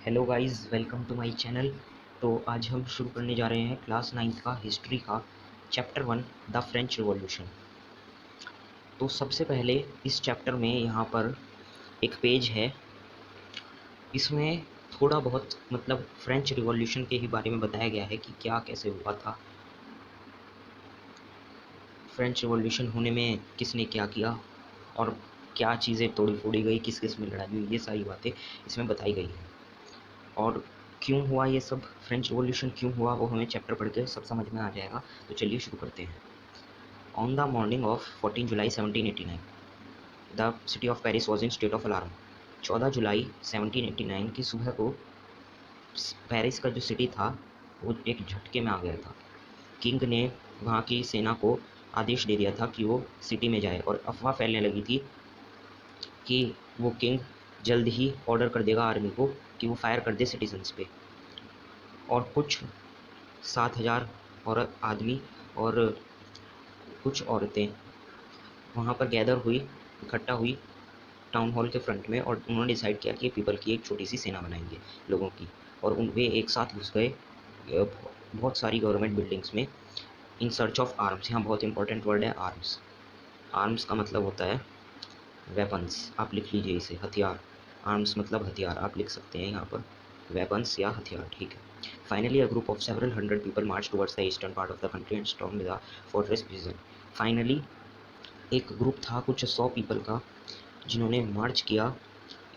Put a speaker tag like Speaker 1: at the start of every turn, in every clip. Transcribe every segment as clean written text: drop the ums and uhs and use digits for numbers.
Speaker 1: Hello guys, welcome to my channel. तो आज हम शुरू करने जा रहे हैं क्लास 9 का हिस्ट्री का चैप्टर 1 द फ्रेंच रिवॉल्यूशन। तो सबसे पहले इस चैप्टर में यहाँ पर एक पेज है। इसमें थोड़ा बहुत मतलब फ्रेंच रिवॉल्यूशन के ही बारे में बताया गया है कि क्या कैसे हुआ था, फ्रेंच रिवॉल्यूशन होने में किसने क्या किया और क्या चीज़ें तोड़ी फोड़ी गई, किस किस में लड़ाई हुई, ये सारी बातें इसमें बताई गई हैं। और क्यों हुआ ये सब, फ्रेंच रिवॉल्यूशन क्यों हुआ, वो हमें चैप्टर पढ़ के सब समझ में आ जाएगा। तो चलिए शुरू करते हैं। On the morning of 14 July 1789 the city of Paris was in state of alarm. 14 जुलाई 1789 की सुबह को पेरिस का जो सिटी था वो एक झटके में आ गया था। किंग ने वहाँ की सेना को आदेश दे दिया था कि वो सिटी में जाए, और अफवाह फैलने लगी थी कि वो किंग जल्द ही ऑर्डर कर देगा आर्मी को कि वो फायर कर दे सिटीजन्स पे। और कुछ 7,000 औरत आदमी और कुछ औरतें वहाँ पर गैदर हुई, इकट्ठा हुई टाउन हॉल के फ्रंट में, और उन्होंने डिसाइड किया कि पीपल की एक छोटी सी सेना बनाएंगे लोगों की। और उन वे एक साथ घुस गए बहुत सारी गवर्नमेंट बिल्डिंग्स में इन सर्च ऑफ आर्म्स। यहाँ बहुत इंपॉर्टेंट वर्ड है आर्म्स। आर्म्स का मतलब होता है वेपन्स, आप लिख लीजिए इसे, हथियार। आर्म्स मतलब हथियार, आप लिख सकते हैं यहाँ पर वेपन्स या हथियार, ठीक है। Finally a group of several hundred people March towards the eastern part of the country and stormed the fortress prison. Finally एक ग्रुप था कुछ 100 पीपल का, जिन्होंने मार्च किया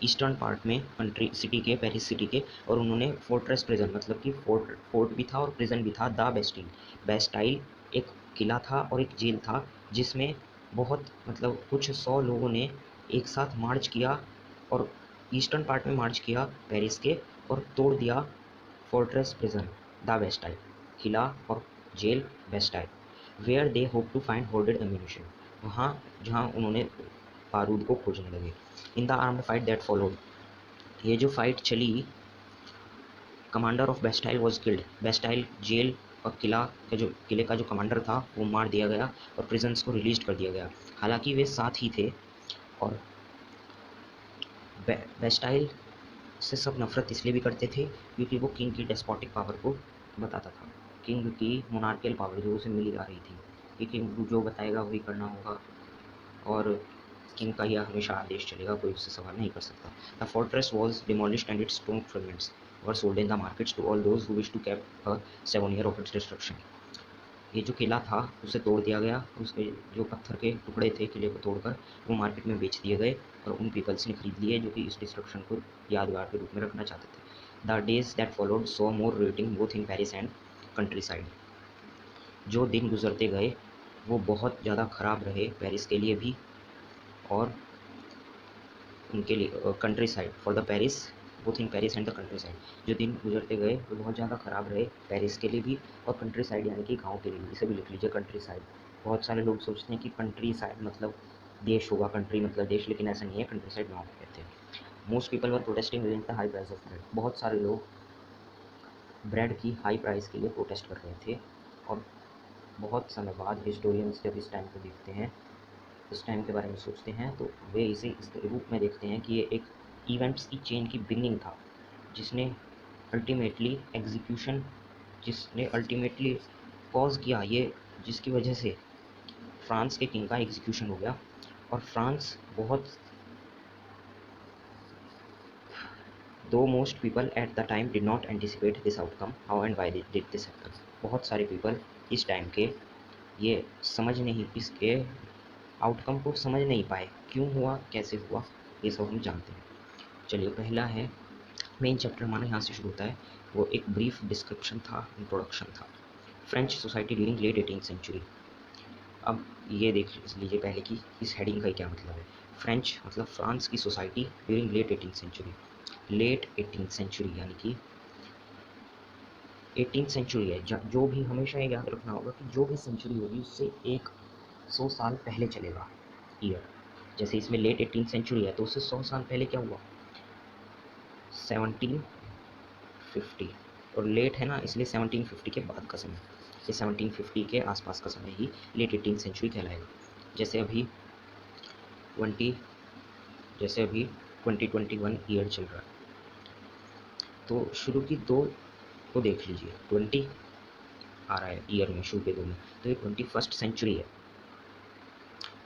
Speaker 1: ईस्टर्न पार्ट में कंट्री सिटी के, पेरिस सिटी के, और उन्होंने फोर्ट्रेस प्रिजन मतलब कि फोर्ट भी था और प्रिजन भी था, द बेस्टाइल। बेस्टाइल एक किला था और एक जेल था, जिसमें बहुत मतलब कुछ 100 लोगों ने एक साथ मार्च किया और ईस्टर्न पार्ट में मार्च किया पेरिस के, और तोड़ दिया फोर्ट्रेस प्रिजन द बेस्टाइल, किला और jail Bastille. Where they hope to find hoarded ammunition, वहाँ जहाँ उन्होंने बारूद को खोजने लगे। In the armed fight that followed, ये जो फाइट चली, commander of Bastille was killed. Bastille jail और किले का जो कमांडर था वो मार दिया गया और प्रिजन्स को रिलीज कर दिया गया। हालांकि वे साथ ही थे, और बेस्टाइल से सब नफरत इसलिए भी करते थे क्योंकि वो किंग की डेस्पोटिक पावर को बताता था, किंग की मोनार्कियल पावर जो उसे मिली आ रही थी कि किंग जो बताएगा वही करना होगा, और किंग का यह हमेशा आदेश चलेगा, कोई उससे सवाल नहीं कर सकता। The fortress was demolished and its stone fragments were sold in the markets to all those who wish to cap a 7 year of its destruction. ये जो किला था उसे तोड़ दिया गया, उसके जो पत्थर के टुकड़े थे किले को तोड़कर वो मार्केट में बेच दिए गए, और उन पीपल्स ने खरीद लिए जो कि इस डिस्ट्रक्शन को यादगार के रूप में रखना चाहते थे। The days that followed so more rating both in Paris and country side. जो दिन गुजरते गए वो बहुत ज़्यादा ख़राब रहे पेरिस के लिए भी और उनके लिए country side, for the Paris, both in Paris and the country side. जो दिन गुजरते गए वो बहुत ज़्यादा ख़राब रहे पेरिस के लिए भी और कंट्री साइड यानी कि गांव के लिए भी। इसे भी लिख लीजिए कंट्री साइड। बहुत सारे लोग सोचते हैं कि कंट्री साइड मतलब देश होगा, कंट्री मतलब देश, लेकिन ऐसा नहीं है, कंट्री साइड गाँव को कहते हैं। Most people were protesting against the high price of bread. बहुत सारे लोग ब्रेड की हाई प्राइस के लिए प्रोटेस्ट कर रहे थे, और बहुत समय बाद हिस्टोरियंस जब इस टाइम को देखते हैं, इस टाइम के बारे में सोचते हैं, तो वे इसे इस रूप में देखते हैं कि ये एक इवेंट्स की चेन की बिगनिंग था, जिसने अल्टीमेटली एग्जीक्यूशन, जिसने अल्टीमेटली कॉज किया ये, जिसकी वजह से फ्रांस के किंग का एग्जीक्यूशन हो गया। और फ्रांस बहुत, दो most people at the time did not anticipate this outcome, how and why did this happen. बहुत सारे पीपल इस टाइम के ये समझ नहीं, इसके आउटकम को समझ नहीं पाए, क्यों हुआ, कैसे हुआ, ये सब हम जानते हैं। चलिए, पहला है मेन चैप्टर हमारा यहाँ से शुरू होता है, वो एक ब्रीफ डिस्क्रिप्शन था, इंट्रोडक्शन था। French society during late 18th century. अब ये देख लीजिए पहले कि इस हेडिंग का क्या मतलब है। फ्रेंच मतलब फ्रांस की society during late 18th century. Late 18th century यानी कि 18th सेंचुरी है, जो भी हमेशा ये याद रखना होगा कि जो भी सेंचुरी होगी उससे 100 साल पहले चलेगा ईयर। जैसे इसमें लेट 18th सेंचुरी है तो उससे 100 साल पहले क्या हुआ, 1750, और लेट है ना इसलिए 1750 के बाद का समय, ये 1750 के आसपास का समय ही लेट 18th सेंचुरी कहलाएगा। जैसे अभी 20 जैसे अभी 2021 ईयर चल रहा है, तो शुरू की दो को देख लीजिए, 20 आ रहा है ईयर में शुरू के दो में, तो ये 21st सेंचुरी है,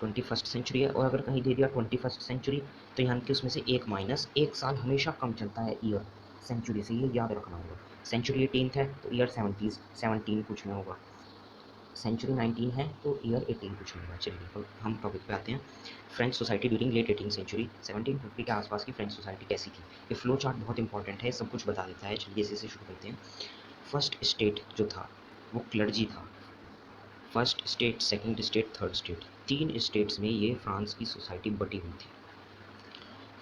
Speaker 1: 21st सेंचुरी है। और अगर कहीं दे दिया 21st सेंचुरी तो यानी कि उसमें से एक माइनस, एक साल हमेशा कम चलता है ईयर सेंचुरी से, ये याद रखना होगा। सेंचुरी 18 है तो ईयर 17 कुछ में होगा, सेंचुरी 19 है तो ईयर 18 कुछ में होगा। चलिए अब हम टॉपिक पे आते हैं। French society during late 18th century, 1750 के आसपास की फ्रेंच सोसाइटी कैसी थी। ये फ्लो चार्ट बहुत इंपॉर्टेंट है, सब कुछ बता देता है। चलिए इसी से शुरू करते हैं। फर्स्ट स्टेट जो था वो क्लर्जी था। First state, second state, third state, तीन स्टेट्स में ये फ्रांस की सोसाइटी बटी हुई थी।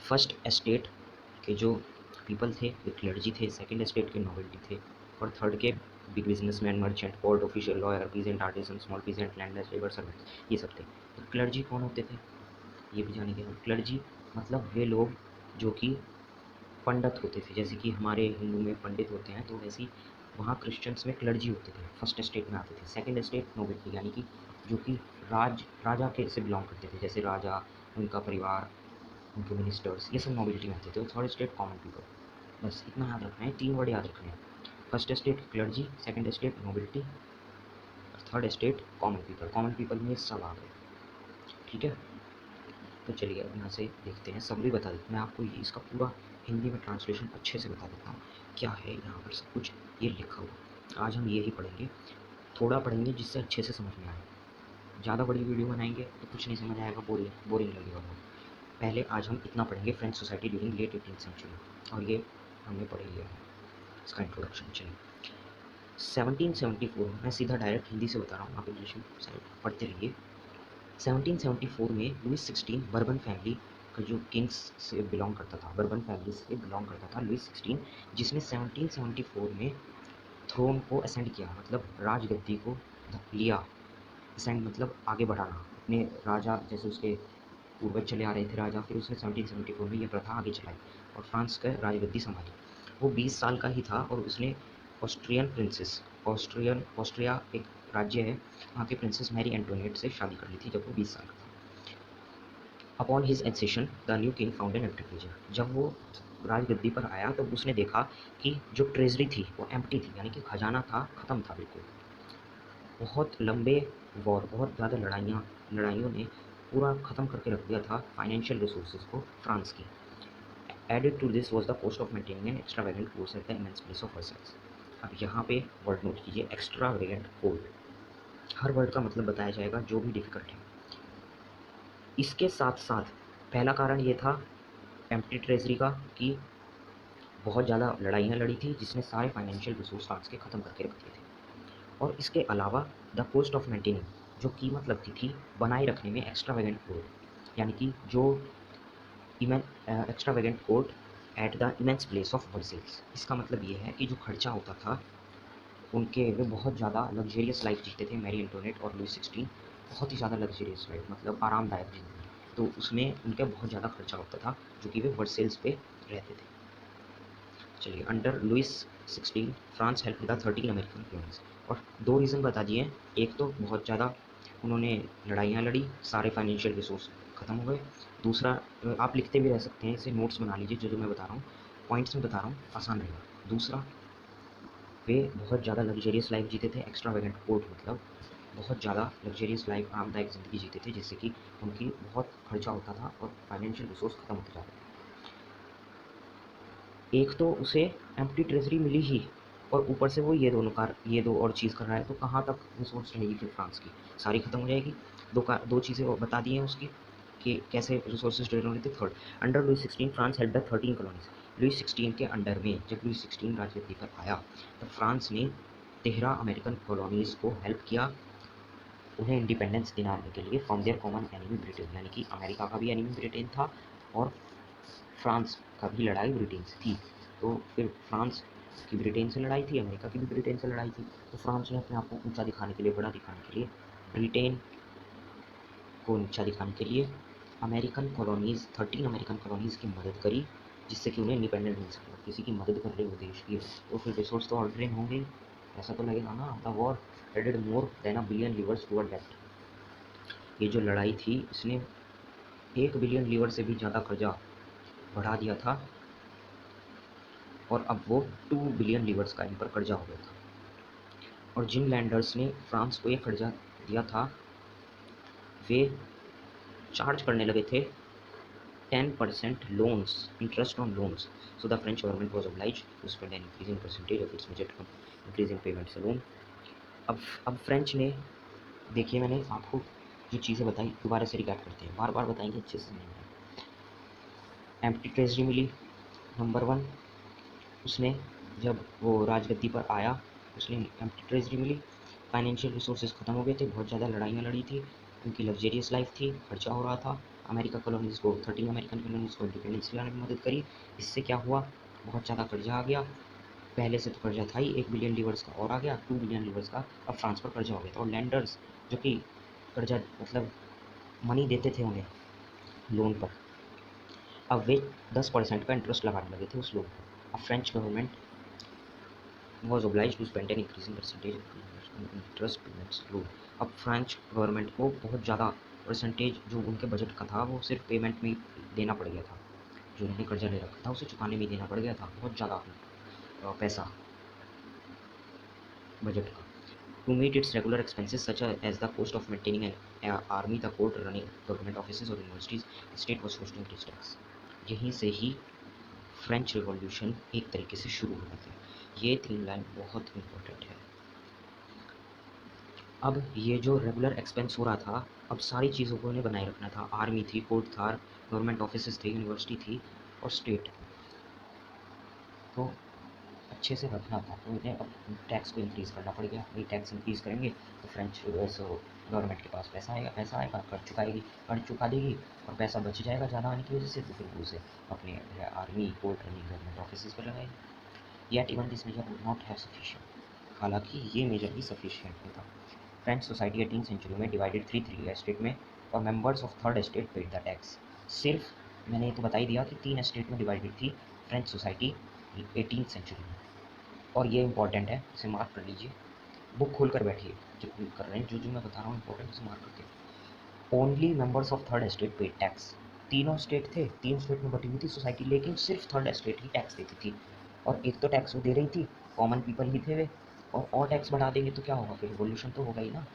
Speaker 1: फर्स्ट स्टेट के जो पीपल थे वे क्लर्जी थे, सेकंड स्टेट के नोबेल्टी थे, और थर्ड के big businessman, merchant, port official, lawyer, peasant, artisan, small peasant, landless, labour servants, ये सब थे। तो क्लर्जी कौन होते थे ये भी जानेंगे हम। क्लर्जी मतलब वे लोग जो कि पंडित होते थे, जैसे कि हमारे हिंदू में पंडित होते हैं, तो वैसे ही वहाँ क्रिश्चियंस में क्लर्जी होते थे, फर्स्ट स्टेट में आते थे। सेकंड स्टेट नोबिलिटी, यानी कि जो कि राजा के से बिलोंग करते थे, जैसे राजा, उनका परिवार, उनके मिनिस्टर्स, ये सब नोबिलिटी में आते थे। Third state common people. बस इतना याद रखना है, तीन वर्ड याद रखने हैं। First state clergy, second state nobility, और third state common people. Common people में सब आ गए, ठीक है। तो चलिए अब यहाँ से देखते हैं, सब भी बता देते हैं। मैं आपको ये इसका पूरा हिंदी में ट्रांसलेशन अच्छे से बता देता हूँ क्या है यहाँ पर सब कुछ ये लिखा हुआ। आज हम ये ही पढ़ेंगे, थोड़ा पढ़ेंगे जिससे अच्छे से समझ में आए। ज़्यादा बड़ी वीडियो बनाएंगे तो कुछ नहीं समझ आएगा, बोरिंग लगेगा बहुत। पहले आज हम इतना पढ़ेंगे, French society during late 18th century, और ये हमने पढ़ लिया है इसका इंट्रोडक्शन। चलिए 1774, मैं सीधा डायरेक्ट हिंदी से बता रहा हूँ, आप इंग्लिश में पढ़ते रहिए। 1774 में लुइस 16 बर्बन फैमिली का जो किंग्स से बिलोंग करता था, बर्बन फैमिली से बिलोंग करता था लुइस 16, जिसने 1774 में थ्रोन को असेंड किया, मतलब राजगद्दी को लिया। असेंड मतलब आगे बढ़ाना, अपने राजा जैसे उसके पूर्वज चले आ रहे थे राजा, फिर उसने 1774 में ये प्रथा आगे चलाई और फ्रांस का राजगद्दी संभाली। वो 20 साल का ही था और उसने ऑस्ट्रियन प्रिंसेस, ऑस्ट्रिया एक राज्य है, वहाँ के प्रिंसेस मैरी एंटोनेट से शादी कर ली थी जब वो 20 साल का था। Upon his accession the new king found an empty treasure, जब वो राजगद्दी पर आया तब उसने देखा कि जो ट्रेजरी थी वो एम्प्टी थी, यानी कि खजाना था, ख़त्म था बिल्कुल। बहुत लंबे वॉर, बहुत ज़्यादा लड़ाइयों ने पूरा ख़त्म करके रख दिया था फाइनेंशियल रिसोर्सेज को फ्रांस की। Added to this was the cost of maintaining an extravagant force at the immense place of Versailles. अब यहाँ पे वर्ड नोट कीजिए, एक्स्ट्रावेगेंट फोर्ट, हर वर्ड का मतलब बताया जाएगा जो भी डिफिकल्ट है। इसके साथ साथ पहला कारण ये था एम्प्टी ट्रेजरी का, कि बहुत ज़्यादा लड़ाइयाँ लड़ी थी जिसने सारे फाइनेंशियल रिसोर्स फ्रांस के ख़त्म करके रख दिए थे। और इसके अलावा द कॉस्ट ऑफ मेंटेनिंग, जो कीमत लगती थी बनाए रखने में एक्स्ट्रावेगेंट फोर्ट, यानी कि जो extravagant fort at the immense place of Versailles. इसका मतलब ये है कि जो खर्चा होता था उनके, वे बहुत ज़्यादा लग्जेरियस लाइफ जीते थे, मैरी एंटोनेट और लुई 16, बहुत ही ज़्यादा लग्जेरियस लाइफ, मतलब आरामदायक जिंदगी। तो उसमें उनका बहुत ज़्यादा खर्चा होता था, जो कि वे वर्सेल्स पे रहते थे। चलिए, under Louis 16 France help the 13 American colonies. और दो रीज़न बता दिए हैं, एक तो बहुत ज़्यादा उन्होंने लड़ाइयाँ लड़ी, सारे फाइनेंशियल रिसोर्स ख़त्म हो गए। दूसरा, आप लिखते भी रह सकते हैं, इसे नोट्स बना लीजिए, जो मैं बता रहा हूँ पॉइंट्स में बता रहा हूँ, आसान रहेगा। दूसरा, वे बहुत ज़्यादा लग्जेरियस लाइफ जीते थे, एक्स्ट्रावेगेंट कोर्ट मतलब बहुत ज़्यादा लग्जेरियस लाइफ, आरामदायक ज़िंदगी जीते थे, जिससे कि उनकी बहुत खर्चा होता था और फाइनेंशियल रिसोर्स ख़त्म होते जाते थे। एक तो उसे एम्प्टी ट्रेजरी मिली ही, और ऊपर से वो ये दो और चीज़ कर रहा है, तो कहाँ तक रिसोर्स रहेगी फिर फ्रांस की, सारी ख़त्म हो जाएगी। दो चीज़ें और बता दी हैं उसकी कि कैसे रिसोर्सेज ड्रेन हो रहे थे। Third, under Louis 16 France help the 13 colonies. Louis 16 के अंडर में जब लुई 16 राजगद्दी पर आया तब फ्रांस ने 13 अमेरिकन कॉलोनीज़ को हेल्प किया, उन्हें इंडिपेंडेंस दिलाने के लिए from their common enemy Britain, यानी कि अमेरिका का भी एनिमी ब्रिटेन था और फ्रांस का भी लड़ाई ब्रिटेन से थी। तो फिर फ्रांस की ब्रिटेन से लड़ाई थी, अमेरिका की भी ब्रिटेन से लड़ाई थी, तो फ्रांस ने अपने आप को ऊंचा दिखाने के लिए, बड़ा दिखाने के लिए, ब्रिटेन को नीचा दिखाने के लिए अमेरिकन कॉलोनीज़, 13 अमेरिकन कॉलोनीज़ की मदद करी, जिससे कि उन्हें इंडिपेंडेंट मिल सके। किसी की मदद कर रहे हो देश की तो फिर रिसोर्स तो ऑर्डरिंग होंगे, ऐसा तो लगेगा ना। The war added more than $1 billion toward debt. ये जो लड़ाई थी इसने 1 बिलियन लीवर से भी ज़्यादा कर्जा बढ़ा दिया था और अब वो 2 बिलियन लीवर्स का इन पर कर्जा हो गया था। और जिन लैंडर्स ने फ्रांस को ये कर्जा दिया था वे चार्ज करने लगे थे 10% loans, interest on loans. So the French government was obliged to spend an increasing percentage of its budget on increasing payments alone. अब फ्रेंच ने, देखिए मैंने आपको जो चीज़ें बताई दोबारा से रिकैप करते हैं, बार बार बताएंगे अच्छे से नहीं है। एम्प्टी ट्रेजरी मिली, नंबर 1। उसने जब वो राजगद्दी पर आया उसने एम्प्टी ट्रेजरी मिली। फाइनेंशियल रिसोर्सेज ख़त्म हो गए थे, बहुत ज़्यादा लड़ाइयाँ लड़ी थी, उनकी लग्जरियस लाइफ थी, खर्चा हो रहा था। अमेरिका कॉलोनीज़ को 13 अमेरिकन कॉलोनीज़ को इंडिपेंडेंस दिलाने में मदद करी। इससे क्या हुआ, बहुत ज़्यादा कर्जा आ गया। पहले से तो कर्जा था ही, 1 बिलियन लीवर्स का और आ गया, 2 बिलियन लीवर्स का अब फ्रांस पर कर्जा हो गया था। और लैंडर्स जो कि कर्जा मतलब मनी देते थे उन्हें लोन पर, अब वे 10% का इंटरेस्ट लगाने लगे थे उस लोन पर। अब French government was obliged to spend an increasing percentage on interest payments loan। अब फ्रेंच गवर्नमेंट को बहुत ज़्यादा परसेंटेज जो उनके बजट का था वो सिर्फ पेमेंट में देना पड़ गया था, जो उन्होंने कर्जा ले रखा था उसे चुकाने में देना पड़ गया था बहुत ज़्यादा पैसा बजट का। To meet its regular expenses such as the cost of maintaining an army, the court, running government offices or universities, the state was forced to increase tax। यहीं से ही फ्रेंच रिवॉल्यूशन एक तरीके से शुरू हुआ था। ये 3 लाइन बहुत इम्पोर्टेंट है। अब ये जो रेगुलर एक्सपेंस हो रहा था, अब सारी चीज़ों को उन्हें बनाए रखना था। आर्मी थी, कोर्ट था, गवर्नमेंट ऑफिसेज थे, यूनिवर्सिटी थी और स्टेट, तो अच्छे से रखना था। तो उन्हें अब टैक्स को इंक्रीज़ करना पड़ गया। वही टैक्स इंक्रीज़ करेंगे तो फ्रेंच गवर्नमेंट के पास पैसा आएगा, कर चुका देगी और पैसा बच जाएगा ज़्यादा आने की वजह से, तो फिर उसे अपने army, court, running government office पर लगाएगी। Yet even this measure would not have sufficient. हालांकि ये मेजर भी सफिशिएंट नहीं था। फ्रेंच सोसाइटी 18th सेंचुरी में डिवाइडेड 3 एस्टेट में और members of third estate paid the tax. सिर्फ मैंने तो बता ही दिया कि 3 एस्टेट में डिवाइडेड थी फ्रेंच सोसाइटी 18th सेंचुरी में। और ये इंपॉर्टेंट है, इसे मार्क कर लीजिए, बुक खोल कर बैठिए, जो कर रहे हैं, जो मैं बता रहा हूँ इंपॉर्टेंट, इसे मार्क करके। Only members of third estate paid tax. तीनों स्टेट थे, 3 स्टेट में बटी हुई थी सोसाइटी, लेकिन सिर्फ थर्ड एस्टेट ही टैक्स देती थी। और एक तो टैक्स वो दे रही थी, कॉमन पीपल ही थे वे, और टैक्स बढ़ा देंगे तो क्या होगा, फिर रिवॉल्यूशन तो होगा ही ना।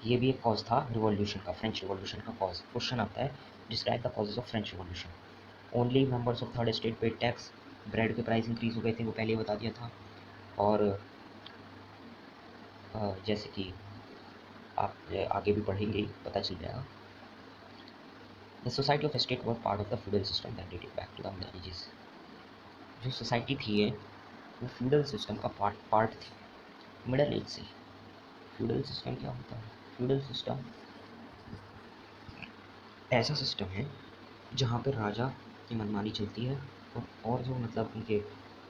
Speaker 1: ये भी एक कॉज था रिवॉल्यूशन का, फ्रेंच रिवॉल्यूशन का कॉज। क्वेश्चन आता है, describe the causes of French revolution. Only members of third estate paid tax, bread के प्राइस इंक्रीज हो गए थे, वो पहले ही बता दिया था। और जैसे कि आप आगे भी पढ़ेंगे पता चल जाएगा। The society of estate was part of the feudal system that dated back to the middle ages. जो सोसाइटी थी ये, वो फ्यूडल सिस्टम का पार्ट थी मिडल एज से। फ्यूडल सिस्टम क्या होता है? फ्यूडल सिस्टम ऐसा सिस्टम है जहाँ पर राजा की मनमानी चलती है और जो मतलब उनके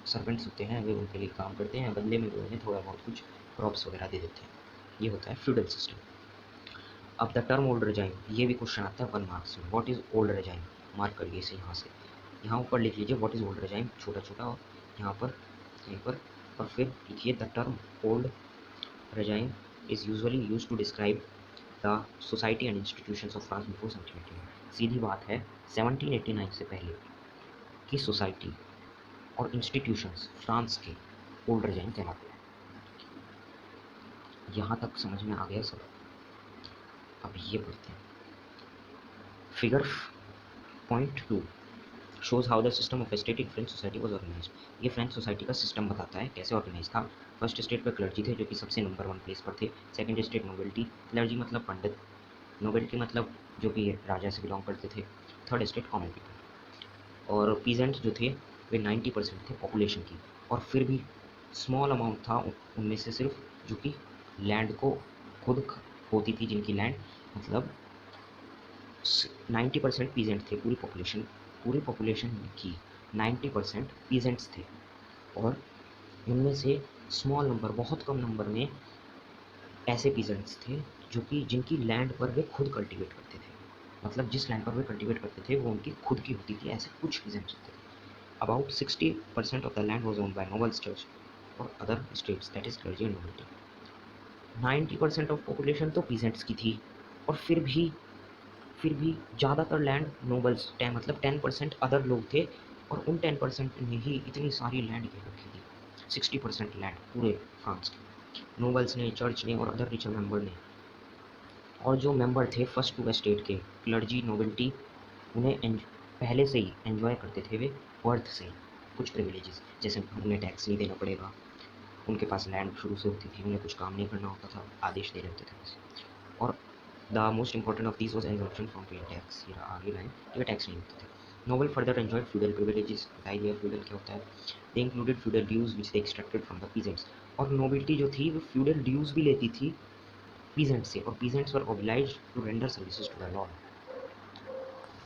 Speaker 1: सर्वेंट्स होते हैं वे उनके लिए काम करते हैं, बदले में वो उन्हें थोड़ा बहुत कुछ क्रॉप्स वगैरह दे देते हैं। ये होता है फ्यूडल सिस्टम। अब द टर्म ओल्ड रेजाइम, ये भी क्वेश्चन आता है 1 मार्क्स में। What is old regime? Mark करिए इसे यहाँ से, यहाँ ऊपर लिख लीजिए व्हाट इज़ ओल्ड रेजाइम, छोटा छोटा, और यहाँ पर, यहीं पर, और फिर लिखिए the term old regime is usually use to describe the society and institutions of France before 1789। सीधी बात है, 1789 से पहले की सोसाइटी और इंस्टीट्यूशंस फ्रांस के ओल्ड रेजाइम कहलाते हैं। यहाँ तक समझ में आ गया सब? अब ये पढ़ते हैं। Figure point 2 shows how the system of estate in French society was organise. ये फ्रेंच सोसाइटी का सिस्टम बताता है कैसे ऑर्गेनाइज था। फर्स्ट स्टेट पर क्लर्जी थे जो कि सबसे नंबर 1 प्लेस पर थे। सेकंड स्टेट नोबेलिटी, क्लर्जी मतलब पंडित, नोबेलिटी मतलब जो कि राजा से बिलोंग करते थे। Third state common people. और पीजेंट जो थे वे 90% थे पॉपुलेशन की, और फिर भी स्मॉल अमाउंट था उनमें से सिर्फ जो कि लैंड को खुद होती थी, जिनकी लैंड मतलब 90% पीजेंट थे। पूरी पॉपुलेशन की 90% पीजेंट्स थे, और इनमें से स्मॉल नंबर, बहुत कम नंबर में ऐसे पीजेंट्स थे जो कि जिनकी लैंड पर वे खुद कल्टीवेट करते थे। मतलब जिस लैंड पर वे कल्टीवेट करते थे वो उनकी खुद की होती थी, ऐसे कुछ पीजेंट्स होते थे। About 60% of the land was owned by nobles, church और other states, that is clergy and nobility. 90% of population तो पीजेंट्स की थी, और फिर भी ज़्यादातर लैंड नोबल्स, 10 मतलब 10% अदर लोग थे, और उन 10% ने ही इतनी सारी लैंड ले रखी थी, 60% लैंड पूरे फ्रांस की। नोबल्स ने, चर्च ने और अदर रिचर मेंबर ने, और जो मेंबर थे फर्स्ट टू एस्टेट के, क्लर्जी, नोबिलिटी, उन्हें पहले से ही एंजॉय करते थे वे बर्थ से कुछ प्रिविलेजेस, जैसे उन्हें टैक्स नहीं देना पड़ेगा, उनके पास लैंड शुरू से होती थी, उन्हें कुछ काम नहीं करना होता था, आदेश दे रहे होते थे बस। और the most important of this was exemption from paying tax, ये आगे लाइन, ये टैक्स नहीं होते थे। Noble further enjoyed feudal privileges, बताइए दिया फ्यूडल क्या होता है। They included feudal dues which they extracted from the peasants, और नोबिलिटी जो थी वो फ्यूडल ड्यूज भी लेती थी पीजेंट्स से, और peasants were obliged to render services to the lord.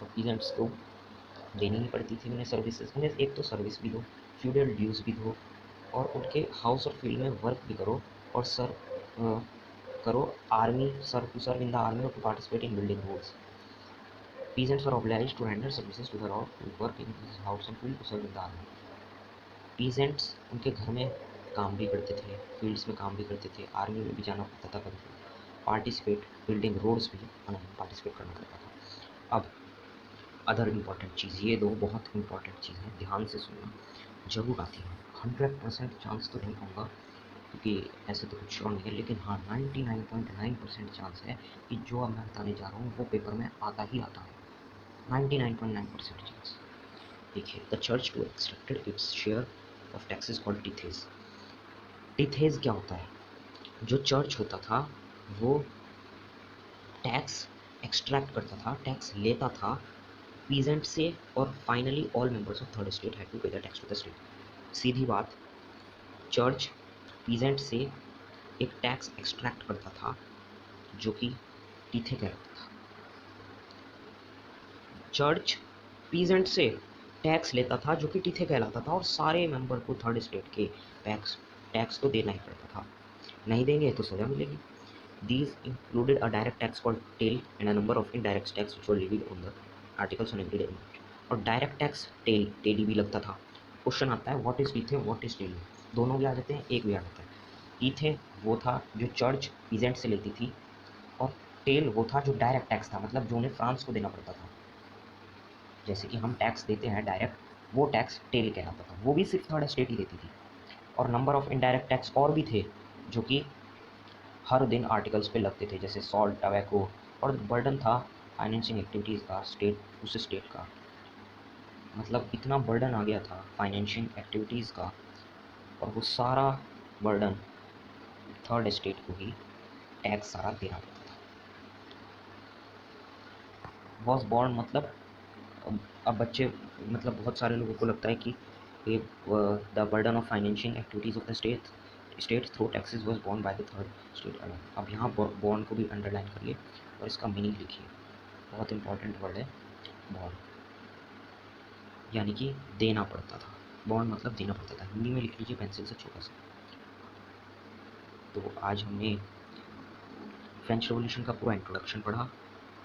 Speaker 1: तो पीजेंट्स को देनी ही पड़ती थी उन्हें सर्विसेज, उन्हें एक तो सर्विस भी दो, फ्यूडल ड्यूज भी दो, और उनके हाउस और फील्ड में वर्क भी करो, और करो army, to serve in the army और to participate in building roads. Peasants were obliged to render services to the lord, to work in his house and field, to serve in the army. Peasants उनके घर में काम भी करते थे, fields में काम भी करते थे, आर्मी में भी जाना पड़ता था कभी, पार्टिसिपेट बिल्डिंग रोड्स भी उन्हें पार्टिसिपेट करना पड़ता था। अब अदर इम्पॉर्टेंट चीज़, ये दो बहुत इंपॉर्टेंट चीज़ है, ध्यान से सुनना जरूर आती है। 100% चांस तो नहीं कहूँगा क्योंकि ऐसे तो कुछ श्योर नहीं है, लेकिन हाँ 99.9% चांस है कि जो अब मैं बताने जा रहा हूँ वो पेपर में आता ही आता है, 99.9% चांस। देखिए, the church to extracted its share of taxes called tithes. Tithes क्या होता है? जो चर्च होता था वो टैक्स एक्सट्रैक्ट करता था, टैक्स लेता था पीजेंट से, और finally all members of third state had to pay the tax to the state. सीधी बात, चर्च पीजेंट से एक टैक्स एक्सट्रैक्ट करता था जो कि टीथे कहलाता था। चर्च पीजेंट से टैक्स लेता था जो कि टीथे कहलाता था, और सारे मेंबर को थर्ड स्टेट के टैक्स तो देना ही पड़ता था, नहीं देंगे तो सजा मिलेगी। These included a direct tax called tail and a number of indirect tax which were levied on the articles on everyday income. और डायरेक्ट टैक्स टेली भी लगता था। क्वेश्चन आता है what is tithe, what is taille, दोनों भी आ जाते हैं, एक भी आ जाता है। टीथे वो था जो चर्च पीजेंट से लेती थी, और टेल वो था जो डायरेक्ट टैक्स था, मतलब जो उन्हें फ्रांस को देना पड़ता था। जैसे कि हम टैक्स देते हैं डायरेक्ट, वो टैक्स टेल कहलाता था, वो भी सिर्फ थर्ड स्टेट ही देती थी। और नंबर ऑफ इनडायरेक्ट टैक्स और भी थे जो कि हर दिन आर्टिकल्स पे लगते थे, जैसे सॉल्ट, टबैको, और बर्डन था फाइनेंसिंग एक्टिविटीज़ का उस स्टेट का, मतलब इतना बर्डन आ गया था फाइनेंशियल एक्टिविटीज़ का, और वो सारा बर्डन थर्ड स्टेट को ही टैक्स सारा देना पड़ता था। वॉज बॉर्न मतलब, अब बच्चे, मतलब बहुत सारे लोगों को लगता है कि ये the burden of financial activities of the state through taxes was born by the third state alone. अब यहाँ बॉर्न को भी अंडरलाइन करिए और इसका मीनिंग लिखिए, बहुत इंपॉर्टेंट वर्ड है बॉर्न, यानी कि देना पड़ता था। बॉन्ड मतलब देना पड़ता था, हिंदी में लिख लीजिए पेंसिल से छोटा सा। तो आज हमने फ्रेंच रेवोल्यूशन का पूरा इंट्रोडक्शन पढ़ा,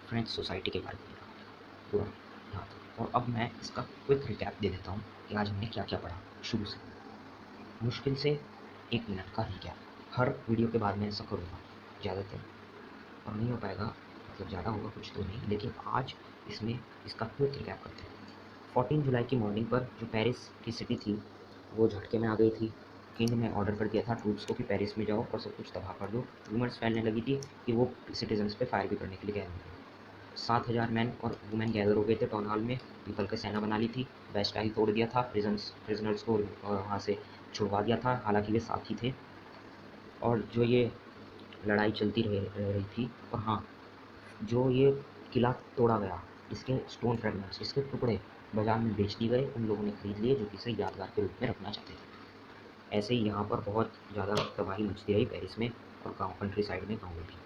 Speaker 1: फ्रेंच सोसाइटी के बारे में पूरा यहाँ तक, और अब मैं इसका क्विक रिकैप दे देता हूँ कि आज हमने क्या क्या पढ़ा शुरू से, मुश्किल से 1 मिनट का रिकैप। हर वीडियो के बाद मैं ऐसा करूँगा ज़्यादातर, और नहीं हो पाएगा, मतलब ज़्यादा होगा कुछ तो नहीं, लेकिन आज इसमें इसका क्विक रिकैप करते हैं। 14 जुलाई की मॉर्निंग पर जो पेरिस की सिटी थी वो झटके में आ गई थी। किंग ने ऑर्डर कर दिया था ट्रूप्स को कि पेरिस में जाओ और सब कुछ तबाह कर दो। रूमर्स फैलने लगी थी कि वो सिटीजन्स पे फायर भी करने के लिए गए होंगे। 7,000 मैन और वुमेन गैदर हो गए थे टाउन हॉल में, पीपल के सेना बना ली थी, बेस्टाइल तोड़ दिया था, प्रिजनर्स को वहाँ से छुड़वा दिया था, हालांकि वे साथी थे। और जो ये लड़ाई चलती रह रही थी, और हाँ, जो ये किला तोड़ा गया, इसके स्टोन फ्रेगमेंट्स, इसके टुकड़े बाजार में बेच दिए गए, उन लोगों ने खरीद लिए जो कि इसे यादगार के रूप में रखना चाहते थे। ऐसे ही यहाँ पर बहुत ज़्यादा तबाही मचती रही पेरिस में और गाँव कंट्री साइड में, गाँव में भी।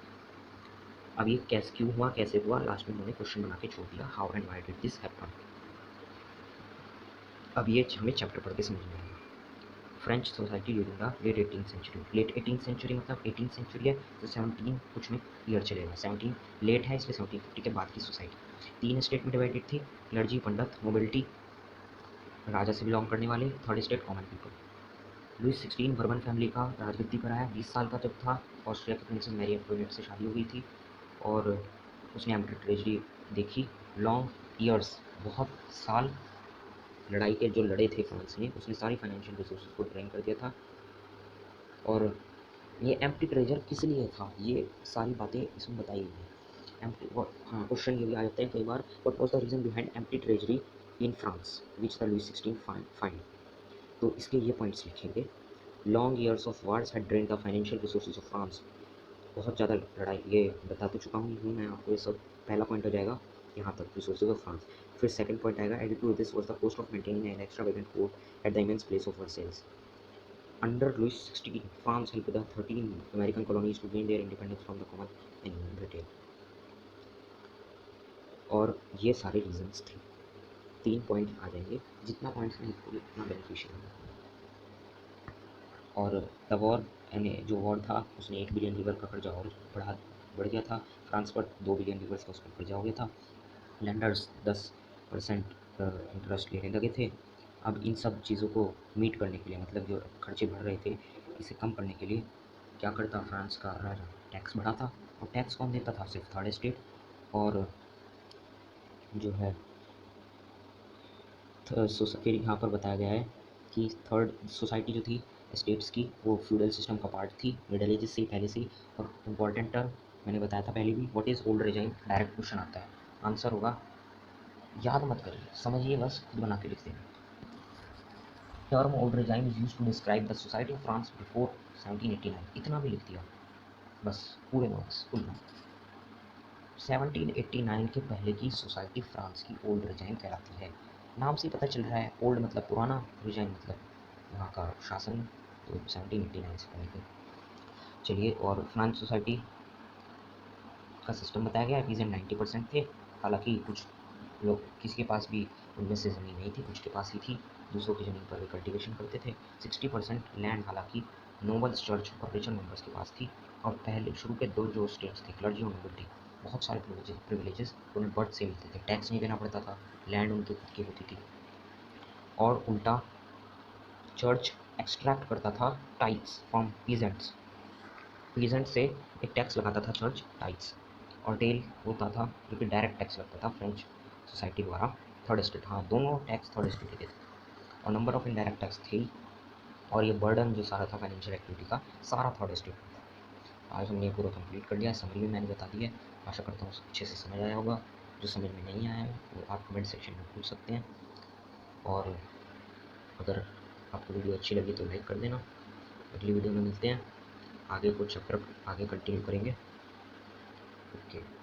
Speaker 1: अब ये कैसे क्यों हुआ, कैसे हुआ, लास्ट में उन्होंने क्वेश्चन बना के छोड़ दिया, how and why did this happen. अब ये हमें चैप्टर पढ़ के समझ में आएगा। French society during the late 18th century, late 18th century मतलब 18th सेंचुरी है तो 17 कुछ में ईयर चलेगा, 17 लेट है इसलिए 1750 के बाद की सोसाइटी। 3 स्टेट में डिवाइडेड थी, क्लर्जी, पंडित, नोबिलिटी, राजा से बिलोंग करने वाले, third state common people. Louis 16 Bourbon family का राजगद्दी पर आया, 20 साल का जब था, ऑस्ट्रिया की प्रिंसेस मैरी एंटोनिएट से शादी हो गई थी, और उसने एम्परर ट्रेजरी देखी लॉन्ग ईयर्स, बहुत साल, लड़ाई के जो लड़े थे फ्रांस ने, उसने सारी फाइनेंशियल रिसोर्सेज को ड्रेन कर दिया था। और ये एम्प्टी ट्रेजर किस लिए था, ये सारी बातें इसमें बताई गई है। एम्प्टी, हाँ, क्वेश्चन ये भी आ जाते हैं कई बार, what was the reason behind empty treasury in France which the Louis 16 find. तो इसके ये पॉइंट्स लिखेंगे। Long years of wars had drain the financial resources of France. बहुत ज़्यादा लड़ाई, ये बता तो चुका हूँ मैं आपको, ये सब पहला पॉइंट हो जाएगा यहाँ तक, रिसोर्सेज ऑफ फ्रांस। फिर सेकंड पॉइंट आएगा, added to this was the cost of maintaining an extravagant fort at the immense place of Versailles. Under Louis XVI, France helped the 13 American colonies to gain their independence from the common enemy, Britain. और ये सारे reasons थे। 3 point आ जाएंगे, जितना points में लिखोगे उतना beneficial है। और द वॉर, यानी जो वॉर था उसने 1 बिलियन लीवर का कर्जा और बढ़ गया था। फ्रांस पर 2 बिलियन लीवर का उसका कर्जा हो गया था। लैंडर्स 10% इंटरेस्ट लेने लगे थे। अब इन सब चीज़ों को मीट करने के लिए, मतलब जो खर्चे बढ़ रहे थे, इसे कम करने के लिए क्या करता फ्रांस का राजा, टैक्स बढ़ाता। और टैक्स कौन देता था, सिर्फ थर्ड स्टेट। और जो है फिर यहाँ पर बताया गया है कि थर्ड सोसाइटी जो थी स्टेट्स की, वो फ्यूडल सिस्टम का पार्ट थी, मिडल एजेस से पहले से। और इम्पॉर्टेंट टर्म मैंने बताया था पहले भी, what is old regime, direct question आता है, आंसर होगा, याद मत करिए, समझिए बस, खुद बना के लिख देना। Term old regime is use to describe the society of France before 1789, इतना भी लिख दिया बस, पूरे मार्क्स फुल मार्क्स। 1789 के पहले की सोसाइटी फ्रांस की ओल्ड रिजाइम कहलाती है। नाम से पता चल रहा है, ओल्ड मतलब पुराना, रिजाइम मतलब वहाँ का शासन, तो 1789 से पहले की। चलिए, और फ्रांस सोसाइटी का सिस्टम बताया गया, पीजेंट 90% थे। हालांकि कुछ लोग, किसी के पास भी उनमें से ज़मीन नहीं थी, कुछ के पास ही थी, दूसरों की ज़मीन पर वे कल्टिवेशन करते थे। 60% लैंड हालांकि नोबल्स, चर्च और रिचर मेंबर्स के पास थी। और पहले शुरू के 2 जो स्टेट्स थे, क्लर्जी और नोबिलिटी, बहुत सारे प्रिविलेजेस उन्हें बर्थ से मिलते थे, टैक्स नहीं देना पड़ता था, लैंड उनकी खुद की होती थी। और उल्टा चर्च एक्सट्रैक्ट करता था टाइट्स फ्रॉम पीजेंट्स, पीजेंट से एक टैक्स लगाता था चर्च, टाइट्स। और टेल होता था जो कि डायरेक्ट टैक्स लगता था फ्रेंच सोसाइटी द्वारा, थर्ड स्टेट, हाँ, दोनों टैक्स थर्ड स्टेट लेते थे। और नंबर ऑफ इनडायरेक्ट टैक्स थी। और ये बर्डन जो सारा था फाइनेंशियल एक्टिविटी का, सारा थर्ड स्टेट में था। आज हमने ये पूरा कंप्लीट कर लिया, समरी भी मैंने बता दी है। आशा करता हूँ अच्छे से समझ आया होगा। जो समझ में नहीं आया है वो आप कमेंट सेक्शन में पूछ सकते हैं। और अगर आपको वीडियो अच्छी लगी तो लाइक कर देना। अगली वीडियो में मिलते हैं, आगे कुछ चैप्टर आगे कंटिन्यू करेंगे। ओके।